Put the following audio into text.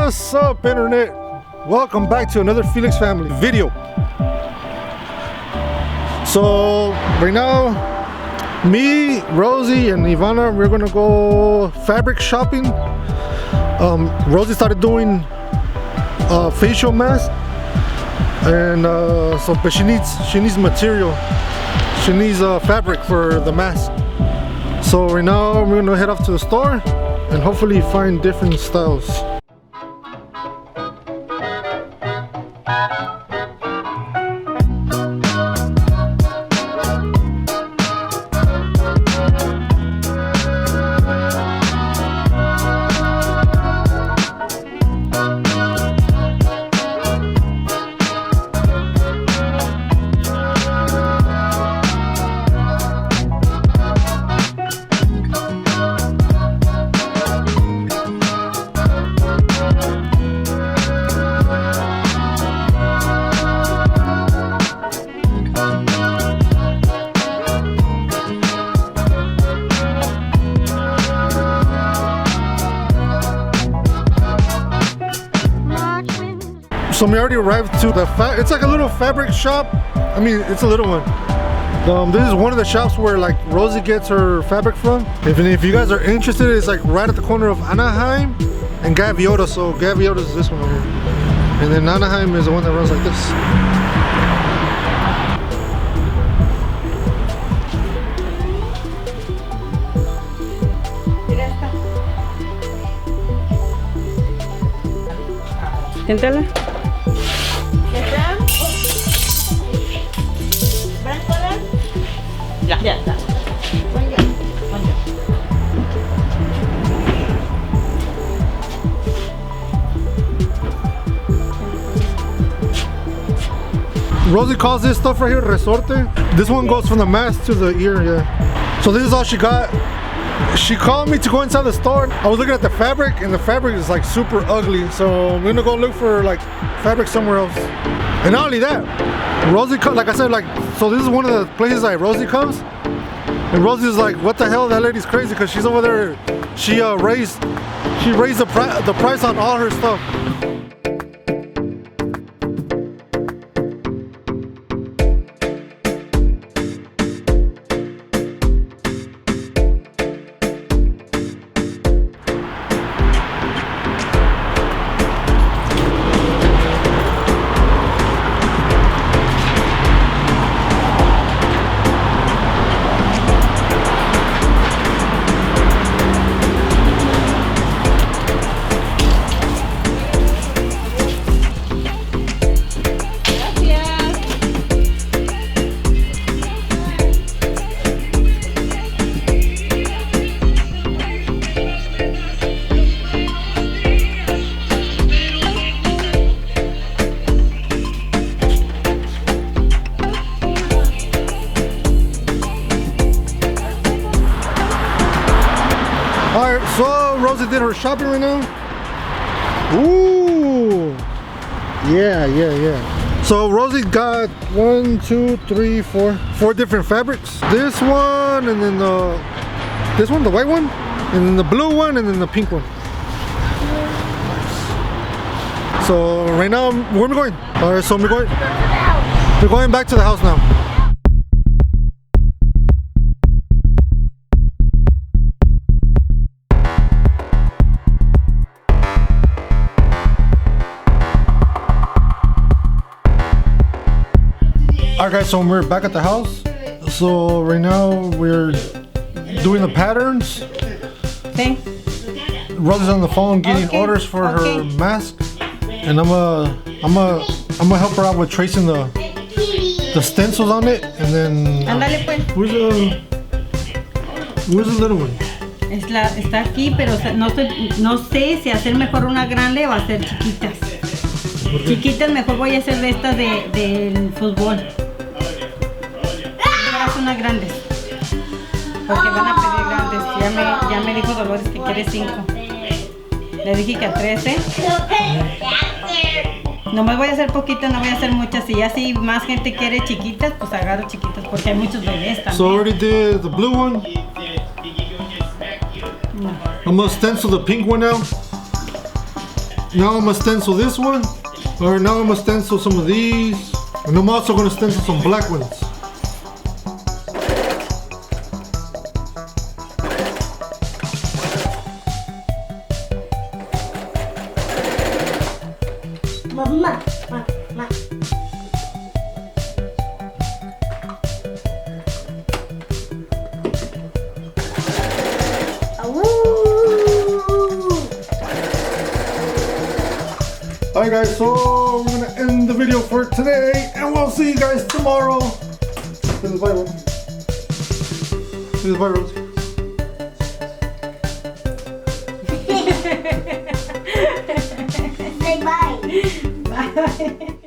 What's up, internet? Welcome back to another Felix family video. So right now, me, Rosie, and Ivana, we're gonna go fabric shopping. Rosie started doing facial mask, and but she needs material. She needs fabric for the mask. So right now we're gonna head off to the store and hopefully find different styles. So we already arrived to the it's like a little fabric shop. I mean, it's a little one. This is one of the shops where like Rosie gets her fabric from. If you guys are interested, it's like right at the corner of Anaheim and Gaviota. So Gaviota is this one over here, and then Anaheim is the one that runs like this. Siéntala. Ya está. Rosie calls this stuff right here resorte. This one goes from the mask to the ear, yeah. So this is all she got. She called me to go inside the store. I was looking at the fabric, and the fabric is like super ugly. So I'm gonna go look for like fabric somewhere else. And not only that, Rosie, like I said, like, so this is one of the places like Rosie comes, and Rosie's like, what the hell, that lady's crazy, because she's over there, she raised the price on all her stuff. Alright, so Rosie did her shopping right now. Ooh! Yeah. So Rosie got 1, 2, 3, 4 different fabrics. This one, and then this one, the white one, and then the blue one, and then the pink one. So right now, where are we going? Alright, so we're going back to the house now. Alright guys, so we're back at the house. So right now we're doing the patterns. Okay. Rosie's on the phone getting orders for her mask, and I'm gonna help her out with tracing the stencils on it, and then. Ándale pues. Where's the little one? Está aquí, pero no sé si hacer mejor una grande o hacer chiquitas. Chiquitas mejor voy a hacer de estas del fútbol. Unas grandes, porque van a pedir grandes. Ya me dijo Dolores que quiere 5. Le dije que a 13. Nomás voy a hacer poquitas, no voy a hacer muchas. Y ya si más gente quiere chiquitas, pues agarro chiquitas, porque hay muchos bebés también. So I already did the blue one. No. I'm gonna stencil the pink one now. Now I'm gonna stencil this one. Or now I'm gonna stencil some of these. And I'm also gonna stencil some black ones. Mama. Alright guys, so we're gonna end the video for today and we'll see you guys tomorrow. This is bye, Rosie. This is bye, Rosie. Say bye. Bye.